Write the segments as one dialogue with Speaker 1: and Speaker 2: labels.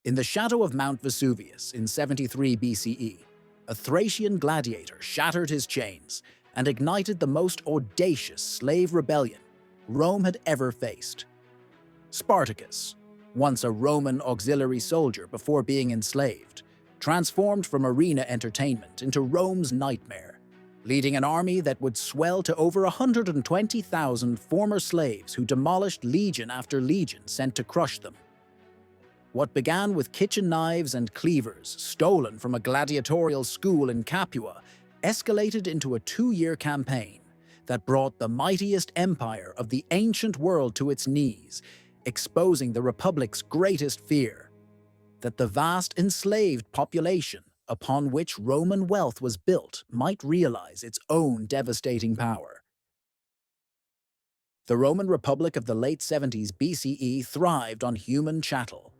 Speaker 1: In the shadow of Mount Vesuvius in 73 BCE, a Thracian gladiator shattered his chains and ignited the most audacious slave rebellion Rome had ever faced. Spartacus, once a Roman auxiliary soldier before being enslaved, transformed from arena entertainment into Rome's nightmare, leading an army that would swell to over 120,000 former slaves who demolished legion after legion sent to crush them. What began with kitchen knives and cleavers stolen from a gladiatorial school in Capua escalated into a 2-year campaign that brought the mightiest empire of the ancient world to its knees, exposing the Republic's greatest fear, that the vast enslaved population upon which Roman wealth was built might realize its own devastating power. The Roman Republic of the late 70s BCE thrived on human chattel.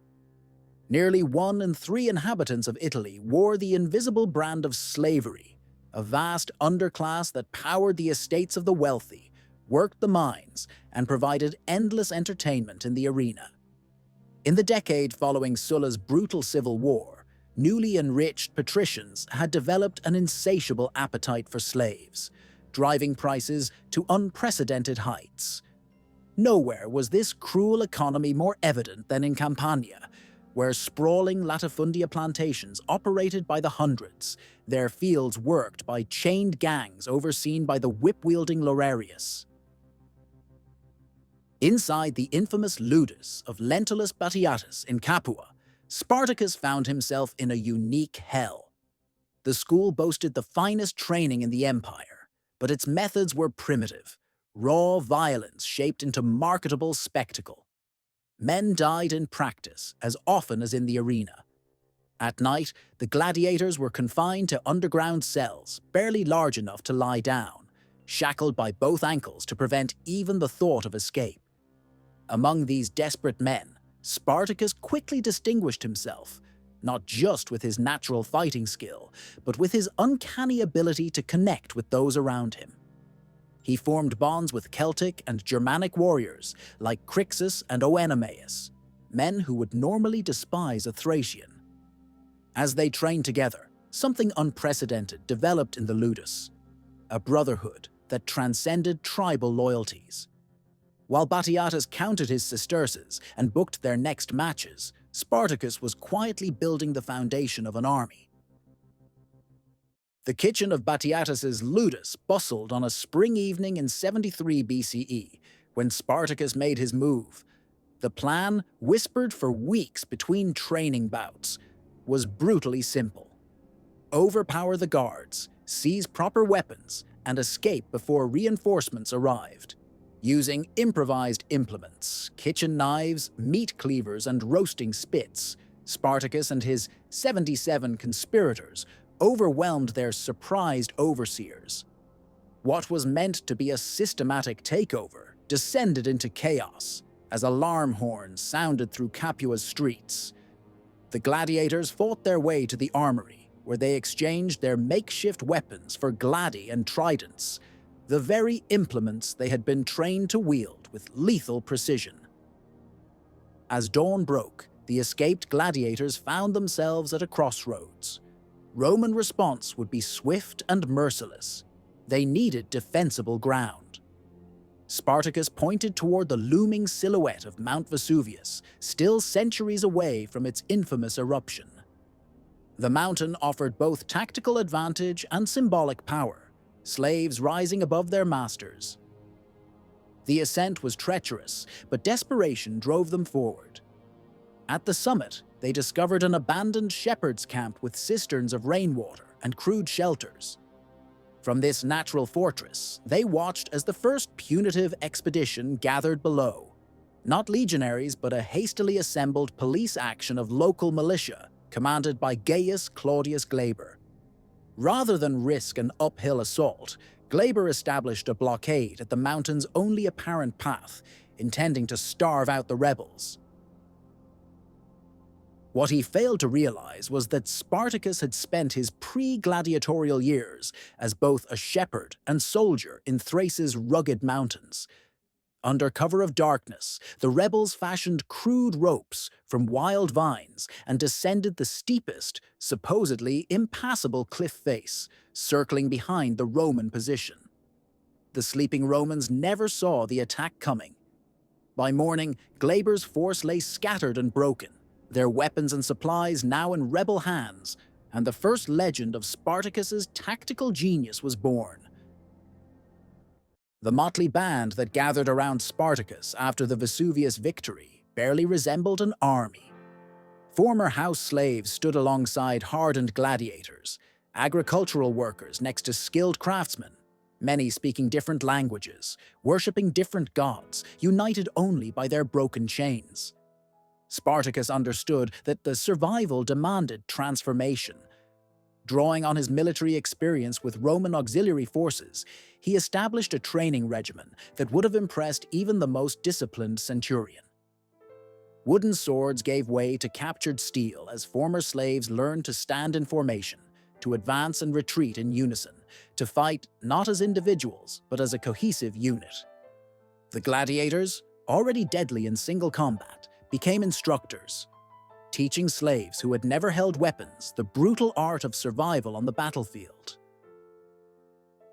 Speaker 1: Nearly 1 in 3 inhabitants of Italy wore the invisible brand of slavery, a vast underclass that powered the estates of the wealthy, worked the mines, and provided endless entertainment in the arena. In the decade following Sulla's brutal civil war, newly enriched patricians had developed an insatiable appetite for slaves, driving prices to unprecedented heights. Nowhere was this cruel economy more evident than in Campania, where sprawling latifundia plantations operated by the hundreds, their fields worked by chained gangs overseen by the whip-wielding Lorarius. Inside the infamous ludus of Lentulus Batiatus in Capua, Spartacus found himself in a unique hell. The school boasted the finest training in the empire, but its methods were primitive, raw violence shaped into marketable spectacle. Men died in practice as often as in the arena. At night, the gladiators were confined to underground cells, barely large enough to lie down, shackled by both ankles to prevent even the thought of escape. Among these desperate men, Spartacus quickly distinguished himself, not just with his natural fighting skill, but with his uncanny ability to connect with those around him. He formed bonds with Celtic and Germanic warriors like Crassus and Oenomaus, men who would normally despise a Thracian. As they trained together, something unprecedented developed in the ludus, a brotherhood that transcended tribal loyalties. While Batiatus counted his sesterces and booked their next matches, Spartacus was quietly building the foundation of an army. The kitchen of Batiatus's ludus bustled on a spring evening in 73 BCE, when Spartacus made his move. The plan, whispered for weeks between training bouts, was brutally simple. Overpower the guards, seize proper weapons, and escape before reinforcements arrived. Using improvised implements, kitchen knives, meat cleavers, and roasting spits, Spartacus and his 77 conspirators overwhelmed their surprised overseers. What was meant to be a systematic takeover descended into chaos as alarm horns sounded through Capua's streets. The gladiators fought their way to the armory, where they exchanged their makeshift weapons for gladi and tridents, the very implements they had been trained to wield with lethal precision. As dawn broke, the escaped gladiators found themselves at a crossroads. Roman response would be swift and merciless. They needed defensible ground. Spartacus pointed toward the looming silhouette of Mount Vesuvius, still centuries away from its infamous eruption. The mountain offered both tactical advantage and symbolic power, slaves rising above their masters. The ascent was treacherous, but desperation drove them forward. At the summit, they discovered an abandoned shepherd's camp with cisterns of rainwater and crude shelters. From this natural fortress, they watched as the first punitive expedition gathered below. Not legionaries, but a hastily assembled police action of local militia, commanded by Gaius Claudius Glaber. Rather than risk an uphill assault, Glaber established a blockade at the mountain's only apparent path, intending to starve out the rebels. What he failed to realize was that Spartacus had spent his pre-gladiatorial years as both a shepherd and soldier in Thrace's rugged mountains. Under cover of darkness, the rebels fashioned crude ropes from wild vines and descended the steepest, supposedly impassable cliff face, circling behind the Roman position. The sleeping Romans never saw the attack coming. By morning, Glaber's force lay scattered and broken, their weapons and supplies now in rebel hands, and the first legend of Spartacus's tactical genius was born. The motley band that gathered around Spartacus after the Vesuvius victory barely resembled an army. Former house slaves stood alongside hardened gladiators, agricultural workers next to skilled craftsmen, many speaking different languages, worshipping different gods, united only by their broken chains. Spartacus understood that the survival demanded transformation. Drawing on his military experience with Roman auxiliary forces, he established a training regimen that would have impressed even the most disciplined centurion. Wooden swords gave way to captured steel as former slaves learned to stand in formation, to advance and retreat in unison, to fight not as individuals, but as a cohesive unit. The gladiators, already deadly in single combat, became instructors, teaching slaves who had never held weapons the brutal art of survival on the battlefield.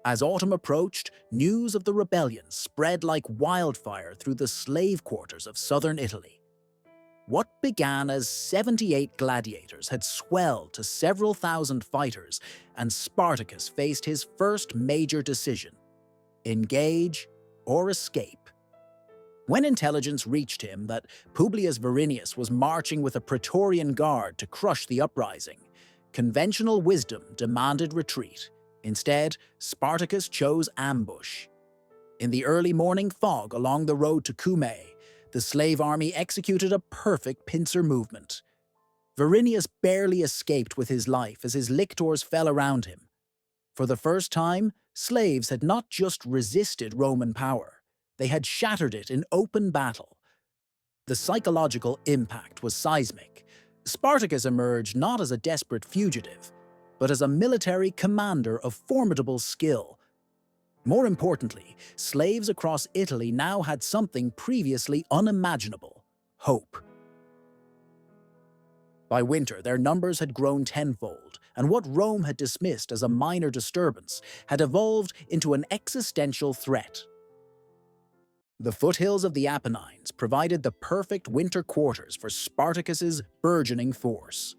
Speaker 1: As autumn approached, news of the rebellion spread like wildfire through the slave quarters of southern Italy. What began as 78 gladiators had swelled to several thousand fighters, and Spartacus faced his first major decision: engage or escape. When intelligence reached him that Publius Varinius was marching with a Praetorian guard to crush the uprising, conventional wisdom demanded retreat. Instead, Spartacus chose ambush. In the early morning fog along the road to Cumae, the slave army executed a perfect pincer movement. Varinius barely escaped with his life as his lictors fell around him. For the first time, slaves had not just resisted Roman power, they had shattered it in open battle. The psychological impact was seismic. Spartacus emerged not as a desperate fugitive, but as a military commander of formidable skill. More importantly, slaves across Italy now had something previously unimaginable: hope. By winter, their numbers had grown tenfold, and what Rome had dismissed as a minor disturbance had evolved into an existential threat. The foothills of the Apennines provided the perfect winter quarters for Spartacus's burgeoning force.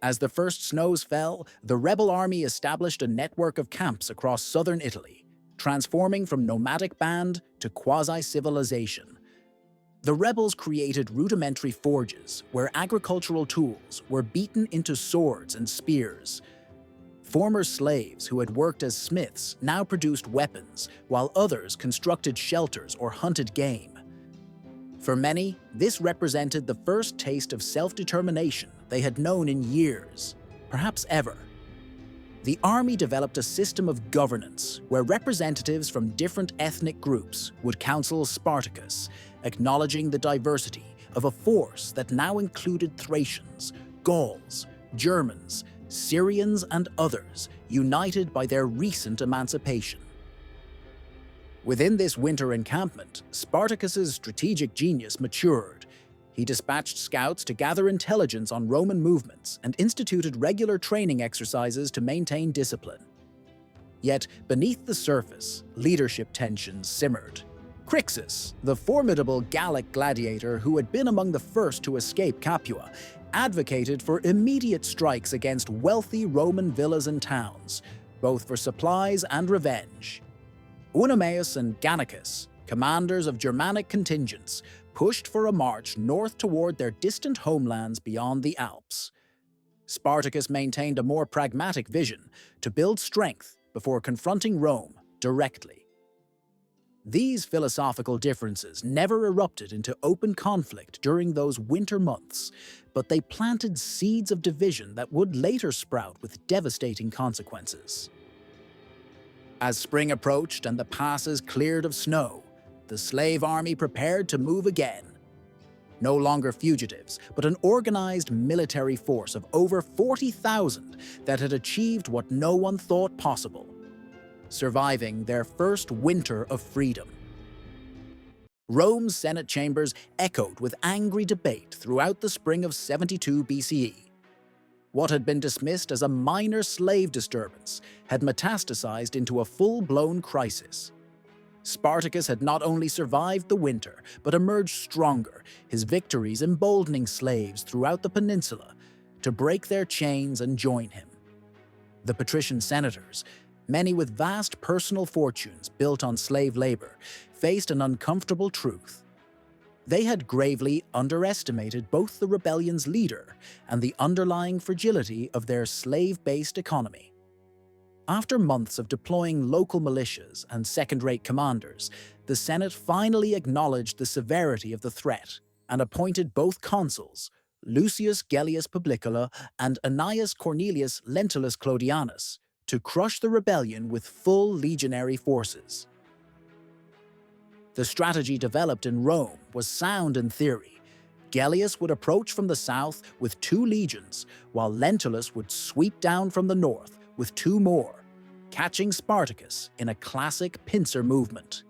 Speaker 1: As the first snows fell, the rebel army established a network of camps across southern Italy, transforming from nomadic band to quasi-civilization. The rebels created rudimentary forges where agricultural tools were beaten into swords and spears. Former slaves who had worked as smiths now produced weapons, while others constructed shelters or hunted game. For many, this represented the first taste of self-determination they had known in years, perhaps ever. The army developed a system of governance where representatives from different ethnic groups would counsel Spartacus, acknowledging the diversity of a force that now included Thracians, Gauls, Germans, Syrians, and others, united by their recent emancipation. Within this winter encampment, Spartacus's strategic genius matured. He dispatched scouts to gather intelligence on Roman movements and instituted regular training exercises to maintain discipline. Yet, beneath the surface, leadership tensions simmered. Crassus, the formidable Gallic gladiator who had been among the first to escape Capua, advocated for immediate strikes against wealthy Roman villas and towns, both for supplies and revenge. Eunomaus and Gannicus, commanders of Germanic contingents, pushed for a march north toward their distant homelands beyond the Alps. Spartacus maintained a more pragmatic vision to build strength before confronting Rome directly. These philosophical differences never erupted into open conflict during those winter months, but they planted seeds of division that would later sprout with devastating consequences. As spring approached and the passes cleared of snow, the slave army prepared to move again. No longer fugitives, but an organized military force of over 40,000 that had achieved what no one thought possible: surviving their first winter of freedom. Rome's Senate chambers echoed with angry debate throughout the spring of 72 BCE. What had been dismissed as a minor slave disturbance had metastasized into a full-blown crisis. Spartacus had not only survived the winter, but emerged stronger, his victories emboldening slaves throughout the peninsula to break their chains and join him. The patrician senators, many with vast personal fortunes built on slave labor, faced an uncomfortable truth. They had gravely underestimated both the rebellion's leader and the underlying fragility of their slave-based economy. After months of deploying local militias and second-rate commanders, the Senate finally acknowledged the severity of the threat and appointed both consuls, Lucius Gellius Publicola and Annaeus Cornelius Lentulus Clodianus, to crush the rebellion with full legionary forces. The strategy developed in Rome was sound in theory. Gellius would approach from the south with 2 legions, while Lentulus would sweep down from the north with 2 more, catching Spartacus in a classic pincer movement.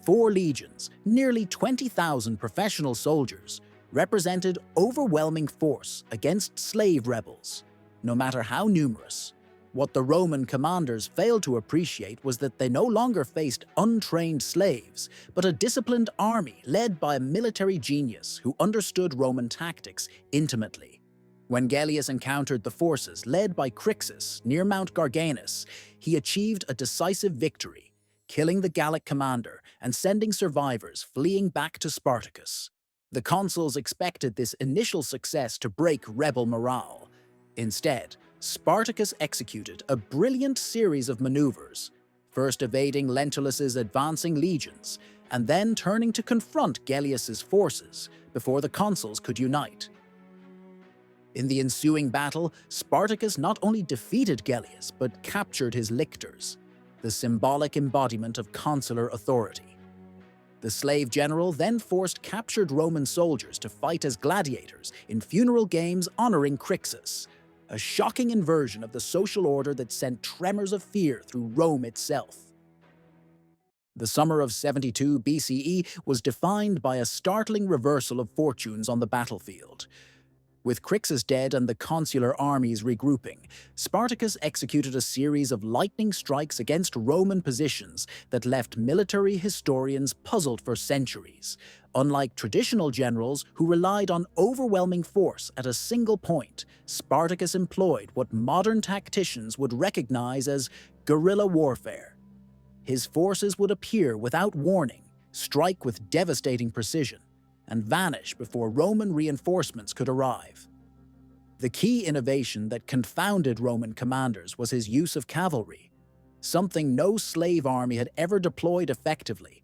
Speaker 1: 4 legions, nearly 20,000 professional soldiers, represented overwhelming force against slave rebels, no matter how numerous. What the Roman commanders failed to appreciate was that they no longer faced untrained slaves, but a disciplined army led by a military genius who understood Roman tactics intimately. When Gellius encountered the forces led by Crassus near Mount Garganus, he achieved a decisive victory, killing the Gallic commander and sending survivors fleeing back to Spartacus. The consuls expected this initial success to break rebel morale. Instead, Spartacus executed a brilliant series of maneuvers, first evading Lentulus's advancing legions, and then turning to confront Gellius's forces before the consuls could unite. In the ensuing battle, Spartacus not only defeated Gellius, but captured his lictors, the symbolic embodiment of consular authority. The slave general then forced captured Roman soldiers to fight as gladiators in funeral games honoring Crassus, a shocking inversion of the social order that sent tremors of fear through Rome itself. The summer of 72 BCE was defined by a startling reversal of fortunes on the battlefield. With Crassus dead and the consular armies regrouping, Spartacus executed a series of lightning strikes against Roman positions that left military historians puzzled for centuries. Unlike traditional generals who relied on overwhelming force at a single point, Spartacus employed what modern tacticians would recognize as guerrilla warfare. His forces would appear without warning, strike with devastating precision, and vanish before Roman reinforcements could arrive. The key innovation that confounded Roman commanders was his use of cavalry, something no slave army had ever deployed effectively.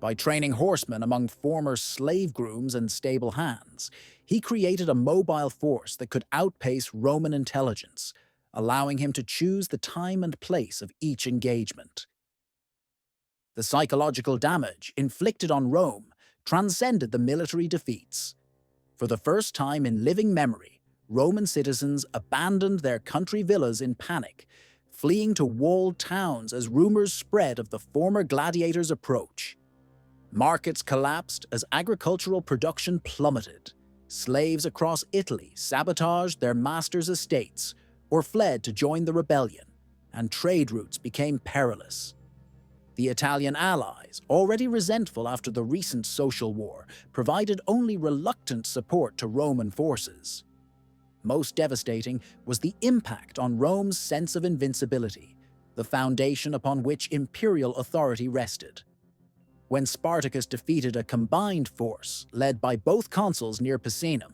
Speaker 1: By training horsemen among former slave grooms and stable hands, he created a mobile force that could outpace Roman intelligence, allowing him to choose the time and place of each engagement. The psychological damage inflicted on Rome transcended the military defeats. For the first time in living memory, Roman citizens abandoned their country villas in panic, fleeing to walled towns as rumors spread of the former gladiators' approach. Markets collapsed as agricultural production plummeted. Slaves across Italy sabotaged their masters' estates or fled to join the rebellion, and trade routes became perilous. The Italian allies, already resentful after the recent social war, provided only reluctant support to Roman forces. Most devastating was the impact on Rome's sense of invincibility, the foundation upon which imperial authority rested. When Spartacus defeated a combined force led by both consuls near Picenum,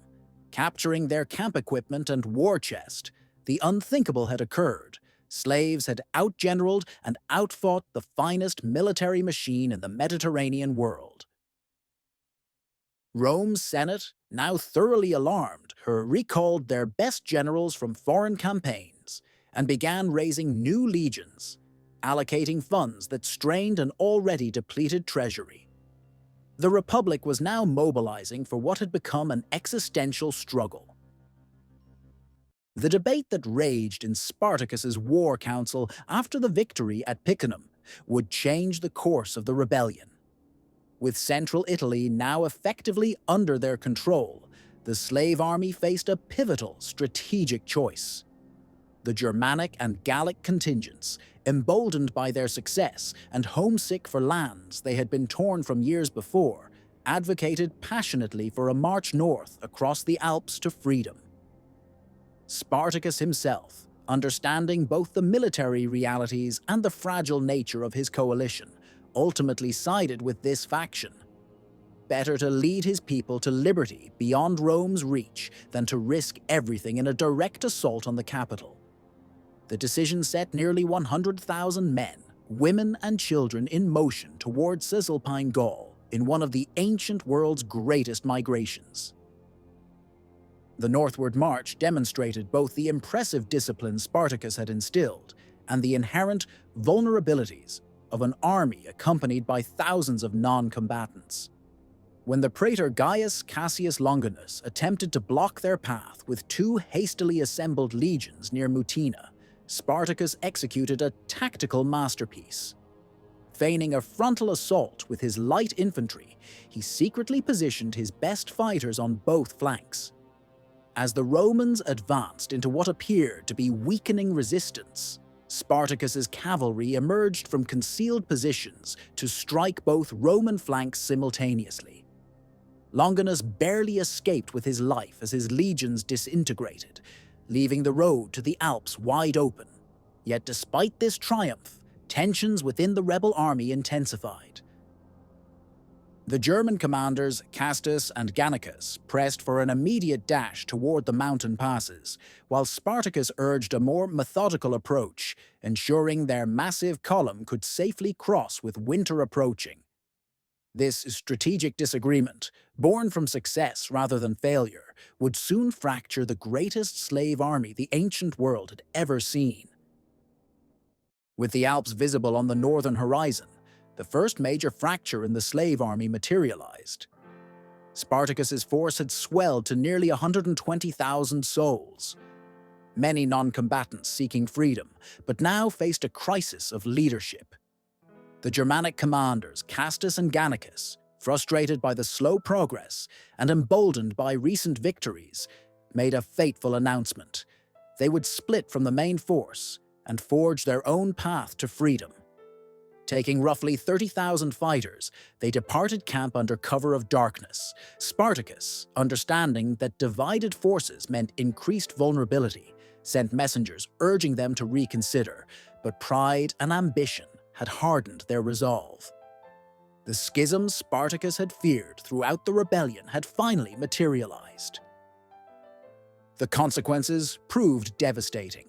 Speaker 1: capturing their camp equipment and war chest, the unthinkable had occurred. Slaves had outgeneraled and outfought the finest military machine in the Mediterranean world. Rome's Senate, now thoroughly alarmed, recalled their best generals from foreign campaigns and began raising new legions, allocating funds that strained an already depleted treasury. The Republic was now mobilizing for what had become an existential struggle. The debate that raged in Spartacus's war council after the victory at Picenum would change the course of the rebellion. With central Italy now effectively under their control, the slave army faced a pivotal strategic choice. The Germanic and Gallic contingents, emboldened by their success and homesick for lands they had been torn from years before, advocated passionately for a march north across the Alps to freedom. Spartacus himself, understanding both the military realities and the fragile nature of his coalition, ultimately sided with this faction. Better to lead his people to liberty beyond Rome's reach than to risk everything in a direct assault on the capital. The decision set nearly 100,000 men, women and children in motion towards Cisalpine Gaul in one of the ancient world's greatest migrations. The northward march demonstrated both the impressive discipline Spartacus had instilled and the inherent vulnerabilities of an army accompanied by thousands of non-combatants. When the praetor Gaius Cassius Longinus attempted to block their path with 2 hastily assembled legions near Mutina, Spartacus executed a tactical masterpiece. Feigning a frontal assault with his light infantry, he secretly positioned his best fighters on both flanks. As the Romans advanced into what appeared to be weakening resistance, Spartacus's cavalry emerged from concealed positions to strike both Roman flanks simultaneously. Longinus barely escaped with his life as his legions disintegrated, leaving the road to the Alps wide open. Yet despite this triumph, tensions within the rebel army intensified. The German commanders Castus and Gannicus pressed for an immediate dash toward the mountain passes, while Spartacus urged a more methodical approach, ensuring their massive column could safely cross with winter approaching. This strategic disagreement, born from success rather than failure, would soon fracture the greatest slave army the ancient world had ever seen. With the Alps visible on the northern horizon, the first major fracture in the slave army materialized. Spartacus's force had swelled to nearly 120,000 souls. Many non-combatants seeking freedom, but now faced a crisis of leadership. The Germanic commanders Castus and Gannicus, frustrated by the slow progress and emboldened by recent victories, made a fateful announcement. They would split from the main force and forge their own path to freedom. Taking roughly 30,000 fighters, they departed camp under cover of darkness. Spartacus, understanding that divided forces meant increased vulnerability, sent messengers urging them to reconsider, but pride and ambition had hardened their resolve. The schism Spartacus had feared throughout the rebellion had finally materialized. The consequences proved devastating.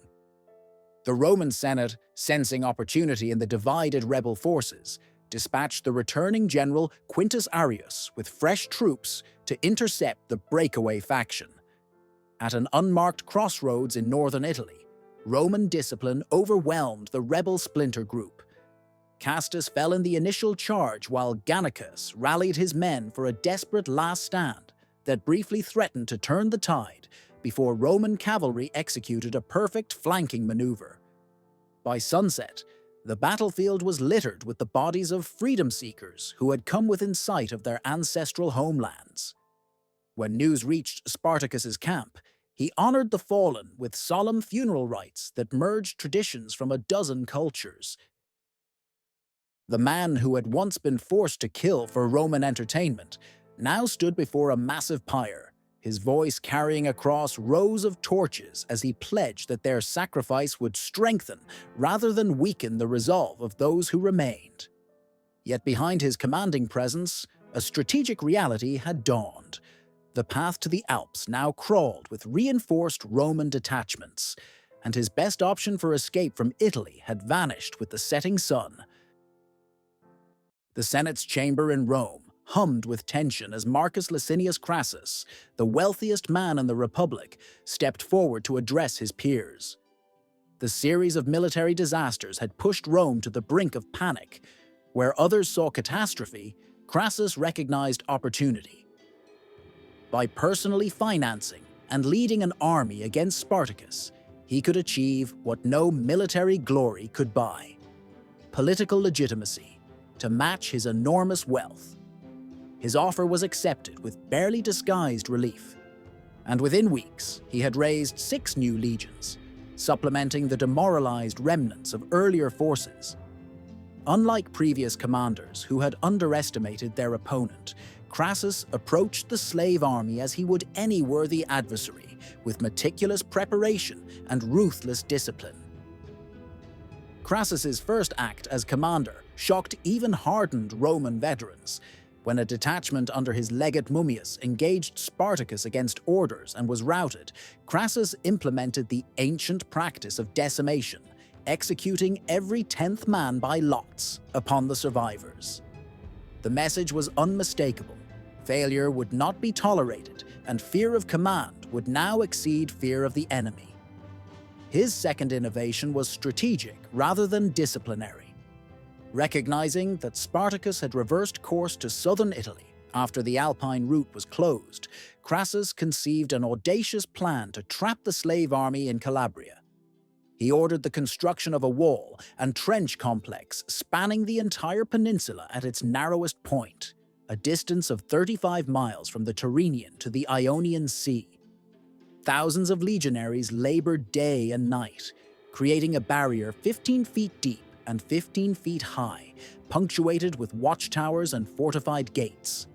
Speaker 1: The Roman Senate, sensing opportunity in the divided rebel forces, dispatched the returning general Quintus Arrius with fresh troops to intercept the breakaway faction. At an unmarked crossroads in northern Italy, Roman discipline overwhelmed the rebel splinter group. Castus fell in the initial charge while Gannicus rallied his men for a desperate last stand that briefly threatened to turn the tide before Roman cavalry executed a perfect flanking maneuver. By sunset, the battlefield was littered with the bodies of freedom seekers who had come within sight of their ancestral homelands. When news reached Spartacus's camp, he honored the fallen with solemn funeral rites that merged traditions from a dozen cultures. The man who had once been forced to kill for Roman entertainment now stood before a massive pyre, his voice carrying across rows of torches as he pledged that their sacrifice would strengthen rather than weaken the resolve of those who remained. Yet behind his commanding presence, a strategic reality had dawned. The path to the Alps now crawled with reinforced Roman detachments, and his best option for escape from Italy had vanished with the setting sun. The Senate's chamber in Rome hummed with tension as Marcus Licinius Crassus, the wealthiest man in the Republic, stepped forward to address his peers. The series of military disasters had pushed Rome to the brink of panic. Where others saw catastrophe, Crassus recognized opportunity. By personally financing and leading an army against Spartacus, he could achieve what no military glory could buy: political legitimacy to match his enormous wealth. His offer was accepted with barely disguised relief. And within weeks, he had raised 6 new legions, supplementing the demoralized remnants of earlier forces. Unlike previous commanders who had underestimated their opponent, Crassus approached the slave army as he would any worthy adversary, with meticulous preparation and ruthless discipline. Crassus's first act as commander shocked even hardened Roman veterans. When a detachment under his legate Mummius engaged Spartacus against orders and was routed, Crassus implemented the ancient practice of decimation, executing every 10th man by lots upon the survivors. The message was unmistakable. Failure would not be tolerated, and fear of command would now exceed fear of the enemy. His second innovation was strategic rather than disciplinary. Recognizing that Spartacus had reversed course to southern Italy after the Alpine route was closed, Crassus conceived an audacious plan to trap the slave army in Calabria. He ordered the construction of a wall and trench complex spanning the entire peninsula at its narrowest point, a distance of 35 miles from the Tyrrhenian to the Ionian Sea. Thousands of legionaries labored day and night, creating a barrier 15 feet deep and 15 feet high, punctuated with watchtowers and fortified gates.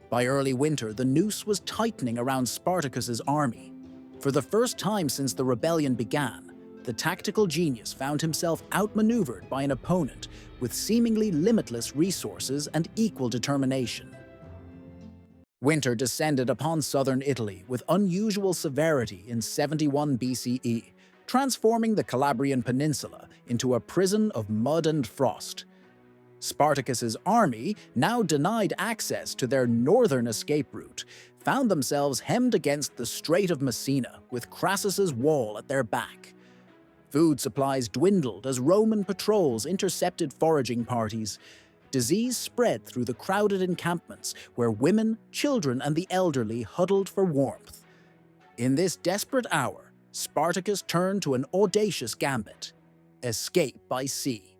Speaker 1: By early winter, the noose was tightening around Spartacus's army. For the first time since the rebellion began, the tactical genius found himself outmaneuvered by an opponent with seemingly limitless resources and equal determination. Winter descended upon southern Italy with unusual severity in 71 BCE, transforming the Calabrian peninsula into a prison of mud and frost. Spartacus's army, now denied access to their northern escape route, found themselves hemmed against the Strait of Messina with Crassus's wall at their back. Food supplies dwindled as Roman patrols intercepted foraging parties. Disease spread through the crowded encampments where women, children, and the elderly huddled for warmth. In this desperate hour, Spartacus turned to an audacious gambit: escape by sea.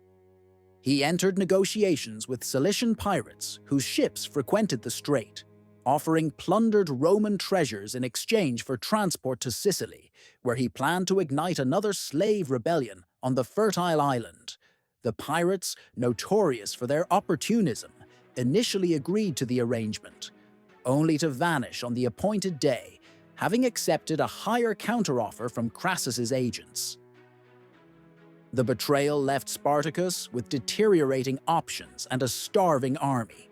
Speaker 1: He entered negotiations with Cilician pirates whose ships frequented the strait, offering plundered Roman treasures in exchange for transport to Sicily, where he planned to ignite another slave rebellion on the fertile island. The pirates, notorious for their opportunism, initially agreed to the arrangement, only to vanish on the appointed day, having accepted a higher counteroffer from Crassus's agents. The betrayal left Spartacus with deteriorating options and a starving army.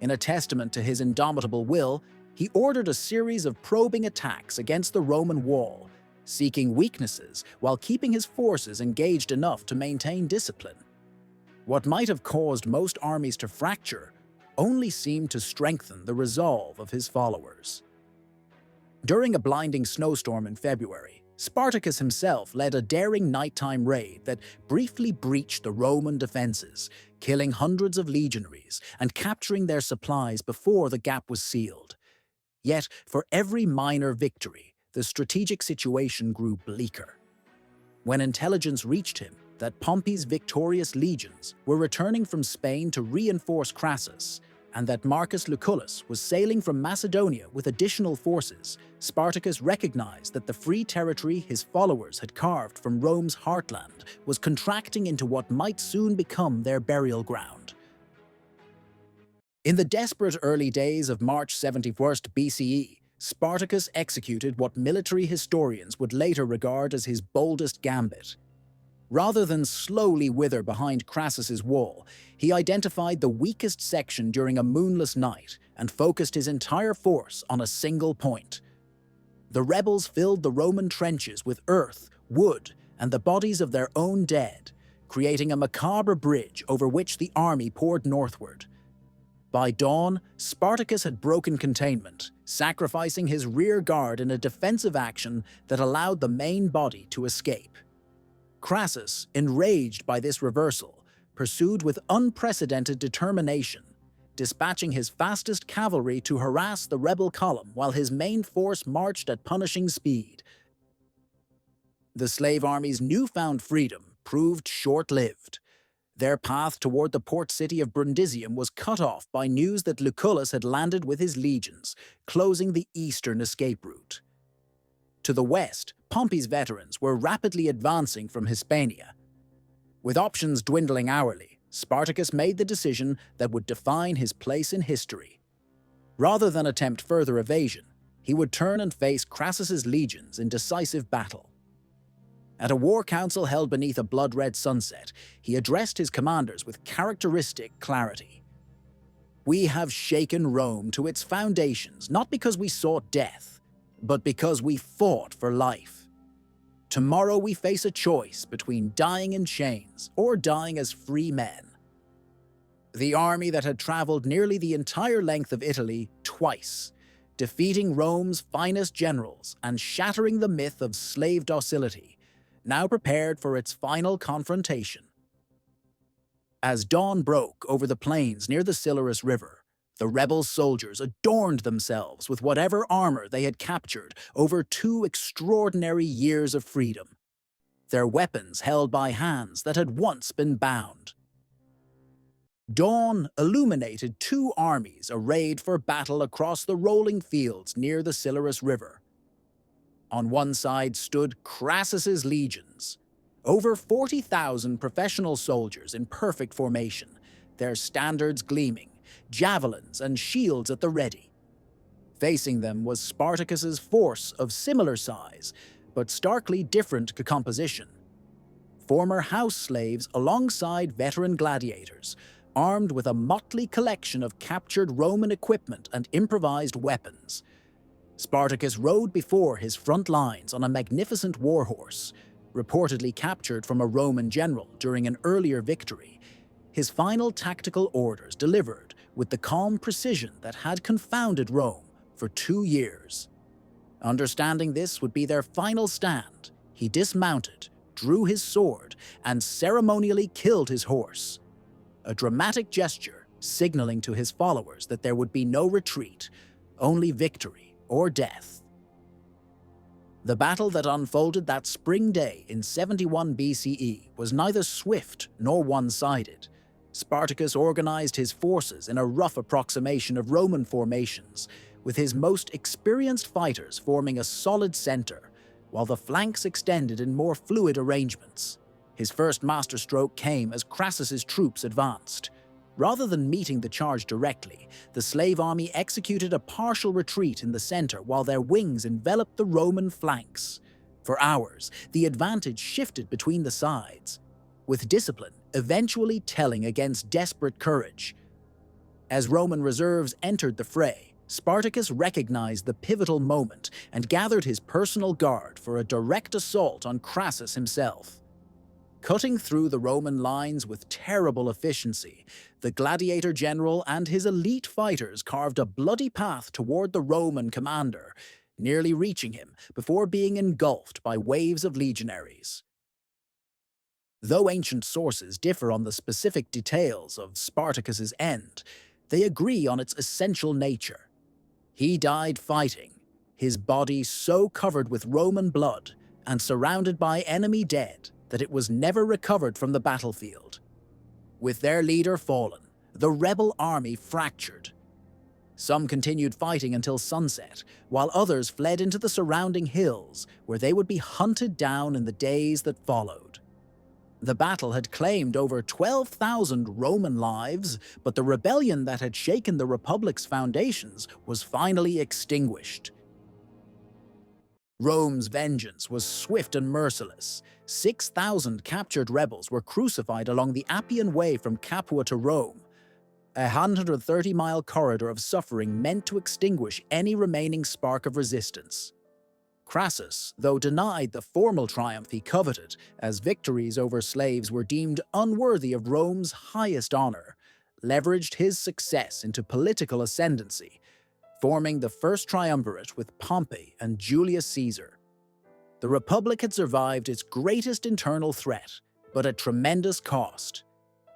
Speaker 1: In a testament to his indomitable will, he ordered a series of probing attacks against the Roman wall, seeking weaknesses while keeping his forces engaged enough to maintain discipline. What might have caused most armies to fracture only seemed to strengthen the resolve of his followers. During a blinding snowstorm in February, Spartacus himself led a daring nighttime raid that briefly breached the Roman defenses, killing hundreds of legionaries and capturing their supplies before the gap was sealed. Yet, for every minor victory, the strategic situation grew bleaker. When intelligence reached him that Pompey's victorious legions were returning from Spain to reinforce Crassus, and that Marcus Lucullus was sailing from Macedonia with additional forces, Spartacus recognized that the free territory his followers had carved from Rome's heartland was contracting into what might soon become their burial ground. In the desperate early days of March 71 BCE, Spartacus executed what military historians would later regard as his boldest gambit. Rather than slowly wither behind Crassus's wall, he identified the weakest section during a moonless night and focused his entire force on a single point. The rebels filled the Roman trenches with earth, wood, and the bodies of their own dead, creating a macabre bridge over which the army poured northward. By dawn, Spartacus had broken containment, sacrificing his rear guard in a defensive action that allowed the main body to escape. Crassus, enraged by this reversal, pursued with unprecedented determination, dispatching his fastest cavalry to harass the rebel column while his main force marched at punishing speed. The slave army's newfound freedom proved short-lived. Their path toward the port city of Brundisium was cut off by news that Lucullus had landed with his legions, closing the eastern escape route. To the west, Pompey's veterans were rapidly advancing from Hispania. With options dwindling hourly, Spartacus made the decision that would define his place in history. Rather than attempt further evasion, he would turn and face Crassus's legions in decisive battle. At a war council held beneath a blood-red sunset, he addressed his commanders with characteristic clarity. "We have shaken Rome to its foundations not because we sought death, but because we fought for life. Tomorrow we face a choice between dying in chains or dying as free men." The army that had traveled nearly the entire length of Italy twice, defeating Rome's finest generals and shattering the myth of slave docility, now prepared for its final confrontation. As dawn broke over the plains near the Silurus River, the rebel soldiers adorned themselves with whatever armor they had captured over 2 extraordinary years of freedom, their weapons held by hands that had once been bound. Dawn illuminated 2 armies arrayed for battle across the rolling fields near the Silurus River. On one side stood Crassus's legions, over 40,000 professional soldiers in perfect formation, their standards gleaming, javelins and shields at the ready. Facing them was Spartacus's force of similar size, but starkly different composition. Former house slaves alongside veteran gladiators, armed with a motley collection of captured Roman equipment and improvised weapons. Spartacus rode before his front lines on a magnificent warhorse, reportedly captured from a Roman general during an earlier victory, his final tactical orders delivered with the calm precision that had confounded Rome for 2 years. Understanding this would be their final stand, he dismounted, drew his sword, and ceremonially killed his horse. A dramatic gesture signaling to his followers that there would be no retreat, only victory or death. The battle that unfolded that spring day in 71 BCE was neither swift nor one-sided. Spartacus organized his forces in a rough approximation of Roman formations, with his most experienced fighters forming a solid center, while the flanks extended in more fluid arrangements. His first masterstroke came as Crassus's troops advanced. Rather than meeting the charge directly, the slave army executed a partial retreat in the center while their wings enveloped the Roman flanks. For hours, the advantage shifted between the sides, with discipline eventually telling against desperate courage. As Roman reserves entered the fray, Spartacus recognized the pivotal moment and gathered his personal guard for a direct assault on Crassus himself. Cutting through the Roman lines with terrible efficiency, the gladiator general and his elite fighters carved a bloody path toward the Roman commander, nearly reaching him before being engulfed by waves of legionaries. Though ancient sources differ on the specific details of Spartacus's end, they agree on its essential nature. He died fighting, his body so covered with Roman blood and surrounded by enemy dead that it was never recovered from the battlefield. With their leader fallen, the rebel army fractured. Some continued fighting until sunset, while others fled into the surrounding hills, where they would be hunted down in the days that followed. The battle had claimed over 12,000 Roman lives, but the rebellion that had shaken the Republic's foundations was finally extinguished. Rome's vengeance was swift and merciless. 6,000 captured rebels were crucified along the Appian Way from Capua to Rome, a 130-mile corridor of suffering meant to extinguish any remaining spark of resistance. Crassus, though denied the formal triumph he coveted, as victories over slaves were deemed unworthy of Rome's highest honor, leveraged his success into political ascendancy, forming the first triumvirate with Pompey and Julius Caesar. The Republic had survived its greatest internal threat, but at tremendous cost.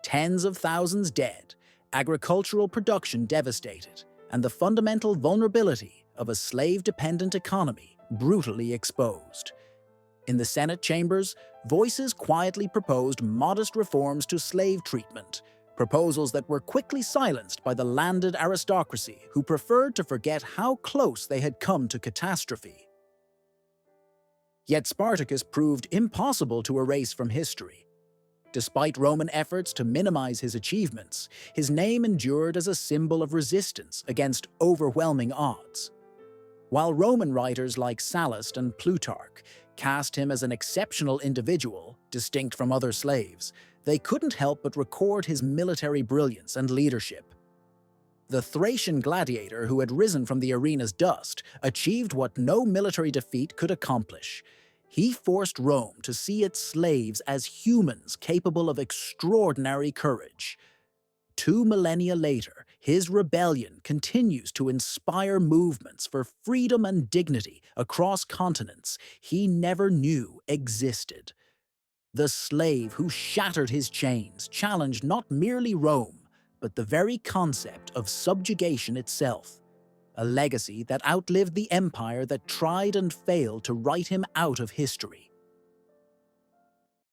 Speaker 1: Tens of thousands dead, agricultural production devastated, and the fundamental vulnerability of a slave-dependent economy brutally exposed. In the Senate chambers, voices quietly proposed modest reforms to slave treatment, proposals that were quickly silenced by the landed aristocracy who preferred to forget how close they had come to catastrophe. Yet Spartacus proved impossible to erase from history. Despite Roman efforts to minimize his achievements, his name endured as a symbol of resistance against overwhelming odds. While Roman writers like Sallust and Plutarch cast him as an exceptional individual, distinct from other slaves, they couldn't help but record his military brilliance and leadership. The Thracian gladiator who had risen from the arena's dust achieved what no military defeat could accomplish. He forced Rome to see its slaves as humans capable of extraordinary courage. 2 millennia later, his rebellion continues to inspire movements for freedom and dignity across continents he never knew existed. The slave who shattered his chains challenged not merely Rome, but the very concept of subjugation itself, a legacy that outlived the empire that tried and failed to write him out of history.